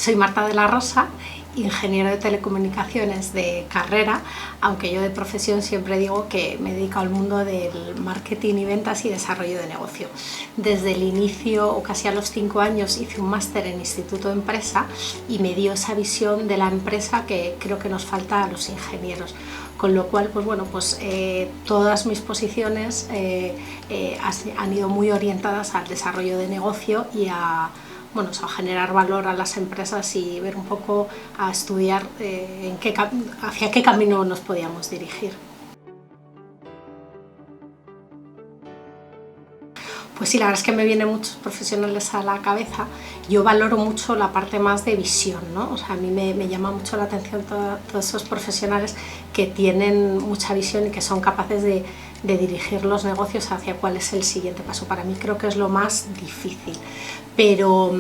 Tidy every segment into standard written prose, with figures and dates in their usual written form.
Soy Marta de la Rosa, ingeniero de telecomunicaciones de carrera, aunque yo de profesión siempre digo que me dedico al mundo del marketing y ventas y desarrollo de negocio. Desde el inicio, o casi a los 5 años, hice un máster en Instituto de Empresa y me dio esa visión de la empresa que creo que nos falta a los ingenieros. Con lo cual, todas mis posiciones han ido muy orientadas al desarrollo de negocio y a generar valor a las empresas y ver un poco, a estudiar hacia qué camino nos podíamos dirigir. Pues sí, la verdad es que me vienen muchos profesionales a la cabeza. Yo valoro mucho la parte más de visión, ¿no? O sea, a mí me llama mucho la atención todos esos profesionales que tienen mucha visión y que son capaces de dirigir los negocios hacia cuál es el siguiente paso. Para mí creo que es lo más difícil, pero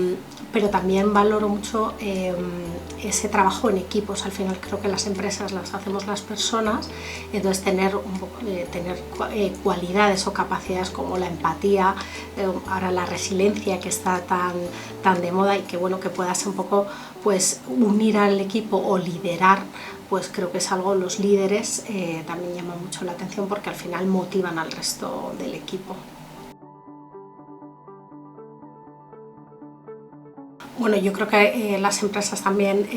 también valoro mucho ese trabajo en equipos. Al final creo que las empresas las hacemos las personas, entonces tener cualidades o capacidades como la empatía, ahora la resiliencia que está tan de moda y que puedas un poco unir al equipo o liderar, pues creo que es algo, los líderes también llaman mucho la atención porque al final motivan al resto del equipo. Bueno, yo creo que las empresas también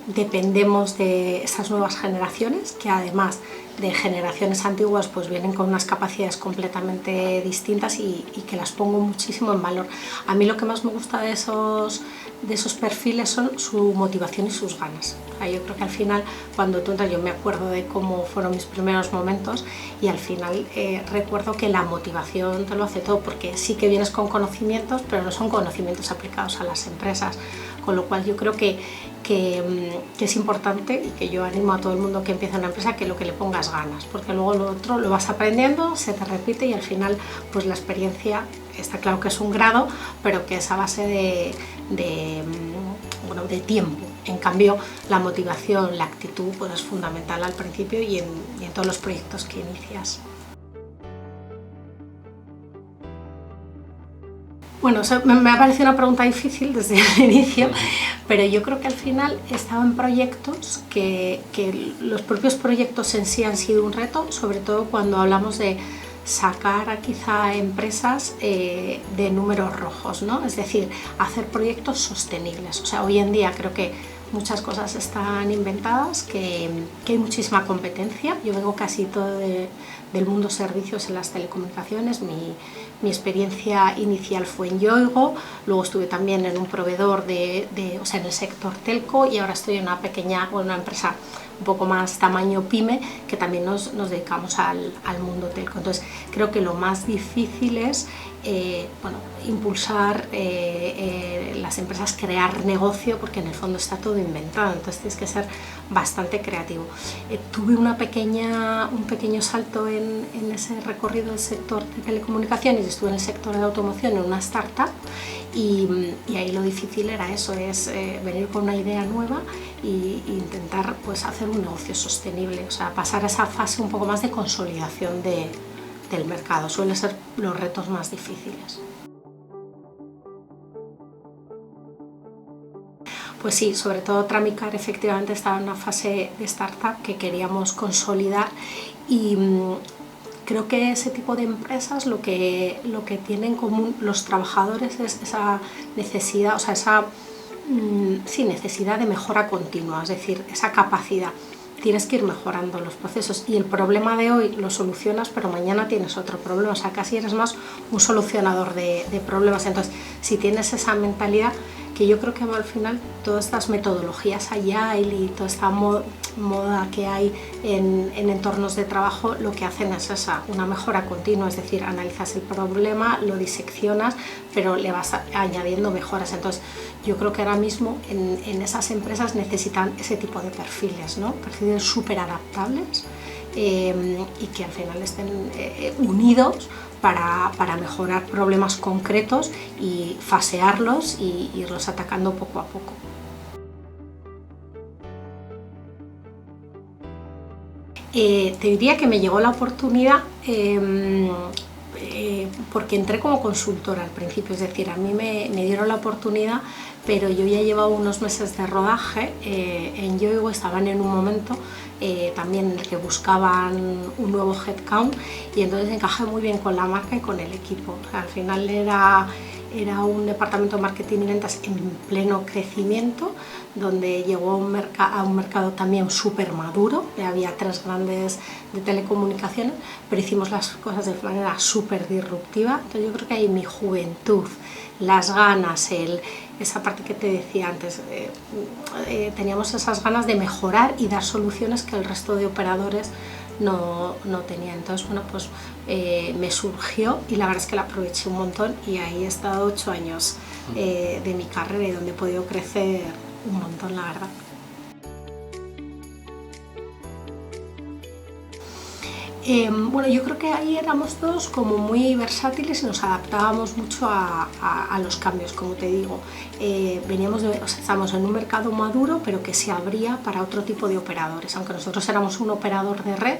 dependemos de estas nuevas generaciones, que además de generaciones antiguas pues vienen con unas capacidades completamente distintas y que las pongo muchísimo en valor. A mí lo que más me gusta de esos perfiles son su motivación y sus ganas. Yo creo que al final, cuando tú entras, yo me acuerdo de cómo fueron mis primeros momentos y al final recuerdo que la motivación te lo hace todo, porque sí que vienes con conocimientos, pero no son conocimientos aplicados a las empresas, con lo cual yo creo que es importante y que yo animo a todo el mundo que empiece una empresa que lo que le pongas ganas, porque luego lo otro lo vas aprendiendo, se te repite y al final pues la experiencia está claro que es un grado, pero que es a base de tiempo. En cambio, la motivación, la actitud pues es fundamental al principio y en todos los proyectos que inicias. Bueno, me ha parecido una pregunta difícil desde el inicio, pero yo creo que al final he estado en proyectos que los propios proyectos en sí han sido un reto, sobre todo cuando hablamos de sacar a quizá empresas de números rojos, ¿no? Es decir, hacer proyectos sostenibles. O sea, hoy en día creo que muchas cosas están inventadas, que hay muchísima competencia. Yo vengo casi todo del mundo servicios en las telecomunicaciones. Mi experiencia inicial fue en Yoigo, luego estuve también en un proveedor en el sector telco y ahora estoy en una empresa un poco más tamaño pyme, que también nos dedicamos al mundo telco. Entonces creo que lo más difícil es impulsar las empresas, crear negocio, porque en el fondo está todo inventado, entonces tienes que ser bastante creativo. Tuve un pequeño salto en ese recorrido del sector de telecomunicaciones, estuve en el sector de automoción en una startup y ahí lo difícil era eso, es venir con una idea nueva e intentar hacer un negocio sostenible, o sea, pasar a esa fase un poco más de consolidación del mercado. Suelen ser los retos más difíciles. Pues sí, sobre todo Tramicar efectivamente estaba en una fase de startup que queríamos consolidar y creo que ese tipo de empresas lo que tienen en común los trabajadores es esa necesidad, necesidad de mejora continua, es decir, esa capacidad. Tienes que ir mejorando los procesos y el problema de hoy lo solucionas, pero mañana tienes otro problema, o sea, casi eres más un solucionador de problemas. Entonces, si tienes esa mentalidad, que yo creo que al final todas estas metodologías Agile y toda esta moda que hay en entornos de trabajo, lo que hacen es una mejora continua, es decir, analizas el problema, lo diseccionas, pero le vas añadiendo mejoras. Entonces yo creo que ahora mismo en esas empresas necesitan ese tipo de perfiles, ¿no? Perfiles súper adaptables y que al final estén unidos para mejorar problemas concretos y fasearlos y irlos atacando poco a poco. Te diría que me llegó la oportunidad porque entré como consultora al principio, es decir, a mí me dieron la oportunidad, pero yo ya llevaba unos meses de rodaje en Yoigo, estaban en un momento también en el que buscaban un nuevo headcount y entonces encajé muy bien con la marca y con el equipo. O sea, al final era un departamento de marketing y ventas en pleno crecimiento, donde llegó a un mercado también súper maduro, había 3 grandes de telecomunicaciones, pero hicimos las cosas de manera súper disruptiva. Entonces yo creo que ahí mi juventud, las ganas, esa parte que te decía antes, teníamos esas ganas de mejorar y dar soluciones que el resto de operadores no tenía. Entonces, bueno, pues me surgió y la verdad es que la aproveché un montón y ahí he estado 8 años de mi carrera y donde he podido crecer un montón, la verdad. Bueno, yo creo que ahí éramos todos como muy versátiles y nos adaptábamos mucho a los cambios, como te digo. Estábamos en un mercado maduro, pero que se abría para otro tipo de operadores. Aunque nosotros éramos un operador de red,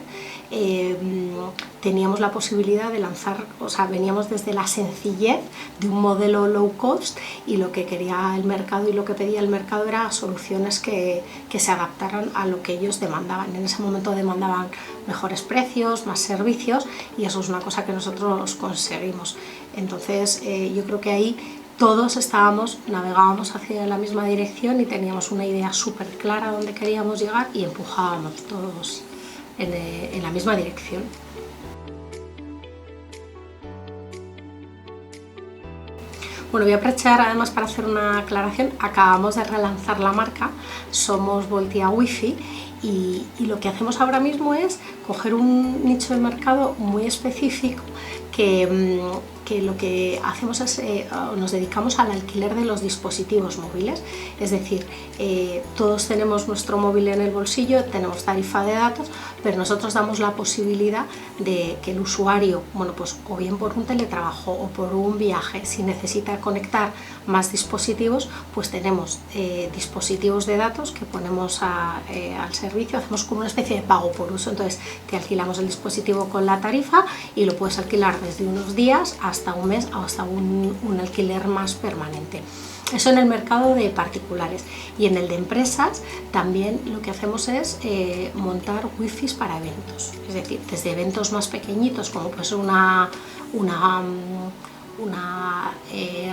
teníamos la posibilidad de lanzar, o sea, veníamos desde la sencillez de un modelo low cost y lo que quería el mercado y lo que pedía el mercado era soluciones que se adaptaran a lo que ellos demandaban. En ese momento demandaban mejores precios, más servicios y eso es una cosa que nosotros conseguimos. Entonces yo creo que ahí todos navegábamos hacia la misma dirección y teníamos una idea súper clara a dónde queríamos llegar y empujábamos todos en la misma dirección. Bueno, voy a aprovechar además para hacer una aclaración. Acabamos de relanzar la marca, somos Voltia Wi-Fi y lo que hacemos ahora mismo es coger un nicho de mercado muy específico que lo que hacemos es, nos dedicamos al alquiler de los dispositivos móviles, es decir, todos tenemos nuestro móvil en el bolsillo, tenemos tarifa de datos, pero nosotros damos la posibilidad de que el usuario, bueno, pues o bien por un teletrabajo o por un viaje, si necesita conectar más dispositivos, pues tenemos dispositivos de datos que ponemos al servicio, hacemos como una especie de pago por uso, entonces te alquilamos el dispositivo con la tarifa y lo puedes alquilar desde unos días hasta un mes o hasta un alquiler más permanente. Eso en el mercado de particulares y en el de empresas también lo que hacemos es montar wifis para eventos, es decir, desde eventos más pequeñitos como puede ser una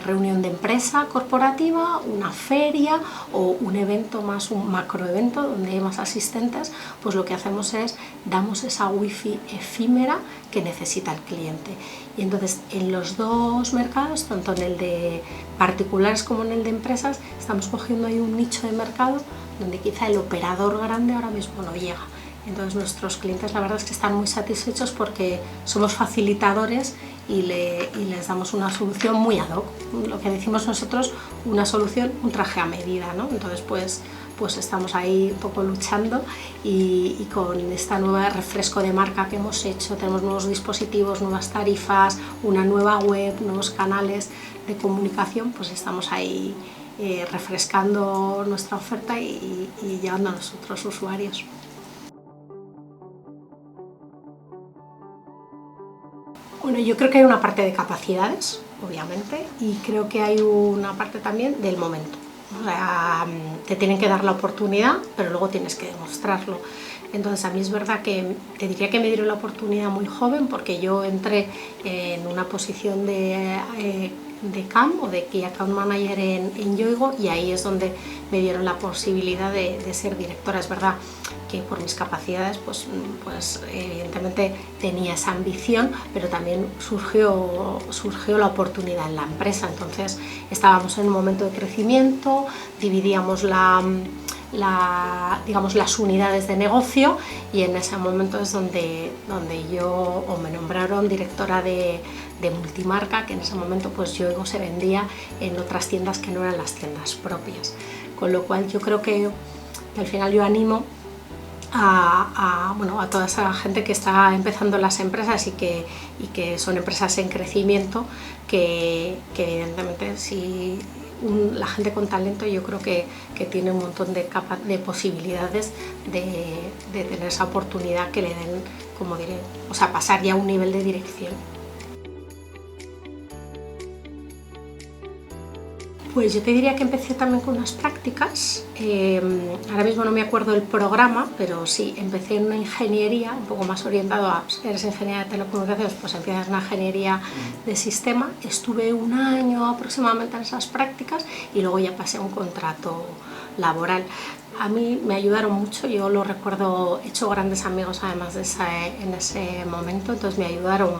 reunión de empresa corporativa, una feria o un evento más, un macroevento donde hay más asistentes, pues lo que hacemos es damos esa wifi efímera que necesita el cliente. Y entonces en los dos mercados, tanto en el de particulares como en el de empresas, estamos cogiendo ahí un nicho de mercado donde quizá el operador grande ahora mismo no llega. Entonces nuestros clientes la verdad es que están muy satisfechos porque somos facilitadores y les damos una solución muy ad hoc, lo que decimos nosotros, una solución, un traje a medida, ¿no? Entonces pues estamos ahí un poco luchando y con esta nueva refresco de marca que hemos hecho, tenemos nuevos dispositivos, nuevas tarifas, una nueva web, nuevos canales de comunicación, pues estamos ahí refrescando nuestra oferta y llevando a nosotros usuarios. Bueno, yo creo que hay una parte de capacidades, obviamente, y creo que hay una parte también del momento. O sea, te tienen que dar la oportunidad, pero luego tienes que demostrarlo. Entonces a mí es verdad que te diría que me dieron la oportunidad muy joven porque yo entré en una posición de CAM o de Key Account Manager en Yoigo y ahí es donde me dieron la posibilidad de ser directora. Es verdad que por mis capacidades pues evidentemente tenía esa ambición, pero también surgió la oportunidad en la empresa. Entonces estábamos en un momento de crecimiento, dividíamos digamos, las unidades de negocio y en ese momento es donde me nombraron directora de multimarca, que en ese momento pues Yoigo se vendía en otras tiendas que no eran las tiendas propias, con lo cual yo creo que al final yo animo a toda esa gente que está empezando las empresas y que son empresas en crecimiento, que evidentemente si la gente con talento yo creo que tiene un montón de posibilidades de tener esa oportunidad que le den, como diré, o sea, pasar ya a un nivel de dirección. Pues yo te diría que empecé también con unas prácticas, ahora mismo no me acuerdo el programa, pero sí, empecé en una ingeniería, un poco más orientado a, eres ingeniera de telecomunicaciones, pues empiezas una ingeniería de sistema, estuve un año aproximadamente en esas prácticas y luego ya pasé a un contrato laboral. A mí me ayudaron mucho, yo lo recuerdo, he hecho grandes amigos además en ese momento, entonces me ayudaron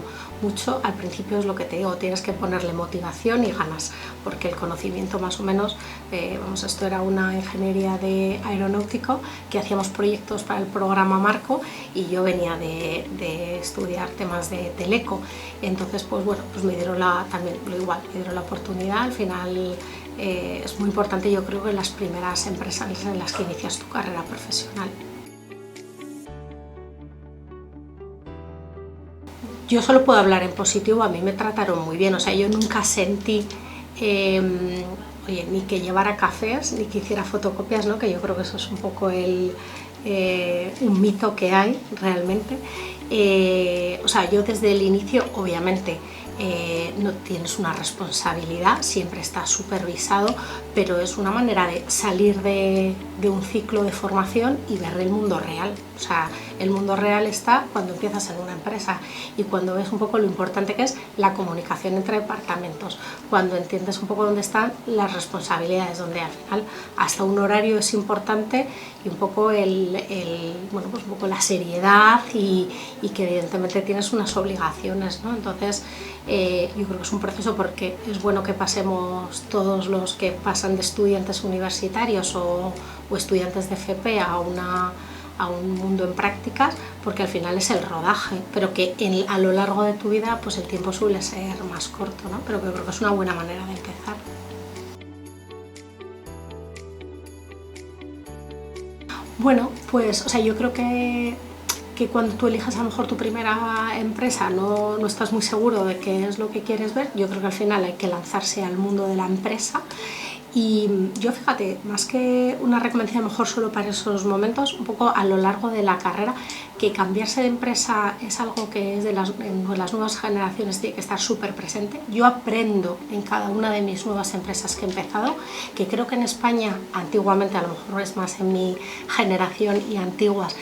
mucho. Al principio es lo que te digo, tienes que ponerle motivación y ganas, porque el conocimiento más o menos, esto era una ingeniería de aeronáutico, que hacíamos proyectos para el programa Marco y yo venía de estudiar temas de teleco, entonces pues bueno, pues me dieron también lo igual, me dieron la oportunidad, al final. Es muy importante, yo creo, que en las primeras empresas en las que inicias tu carrera profesional. Yo solo puedo hablar en positivo, a mí me trataron muy bien, o sea, yo nunca sentí oye, ni que llevara cafés, ni que hiciera fotocopias, ¿no? Que yo creo que eso es un poco un mito que hay realmente. O sea, yo desde el inicio, obviamente, no tienes una responsabilidad, siempre estás supervisado, pero es una manera de salir de un ciclo de formación y ver el mundo real. O sea, el mundo real está cuando empiezas en una empresa y cuando ves un poco lo importante que es la comunicación entre departamentos, cuando entiendes un poco dónde están las responsabilidades, donde al final hasta un horario es importante y un poco bueno, pues un poco la seriedad y que evidentemente tienes unas obligaciones, ¿no? Entonces yo creo que es un proceso porque es bueno que pasemos todos los que pasan de estudiantes universitarios o estudiantes de FP a un mundo en prácticas, porque al final es el rodaje, pero que a lo largo de tu vida pues el tiempo suele ser más corto, ¿no? Pero que creo que es una buena manera de empezar. Bueno, pues o sea, yo creo que cuando tú elijas a lo mejor tu primera empresa no estás muy seguro de qué es lo que quieres ver, yo creo que al final hay que lanzarse al mundo de la empresa. Y yo, fíjate, más que una recomendación a lo mejor solo para esos momentos, un poco a lo largo de la carrera, que cambiarse de empresa es algo que es en las nuevas generaciones tiene que estar súper presente. Yo aprendo en cada una de mis nuevas empresas que he empezado, que creo que en España, antiguamente, a lo mejor es más en mi generación y antiguas,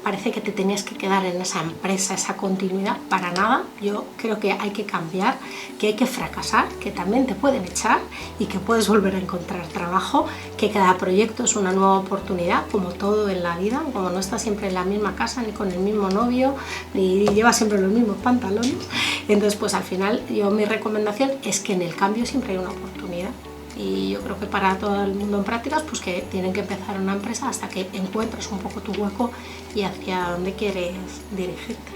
parece que te tenías que quedar en esa empresa, esa continuidad, para nada. Yo creo que hay que cambiar, que hay que fracasar, que también te pueden echar y que puedes volver a encontrar trabajo, que cada proyecto es una nueva oportunidad, como todo en la vida, como no estás siempre en la misma casa, ni con el mismo novio, ni llevas siempre los mismos pantalones. Entonces, pues al final, mi recomendación es que en el cambio siempre hay una oportunidad. Y yo creo que para todo el mundo en prácticas, pues que tienen que empezar una empresa hasta que encuentres un poco tu hueco y hacia dónde quieres dirigirte.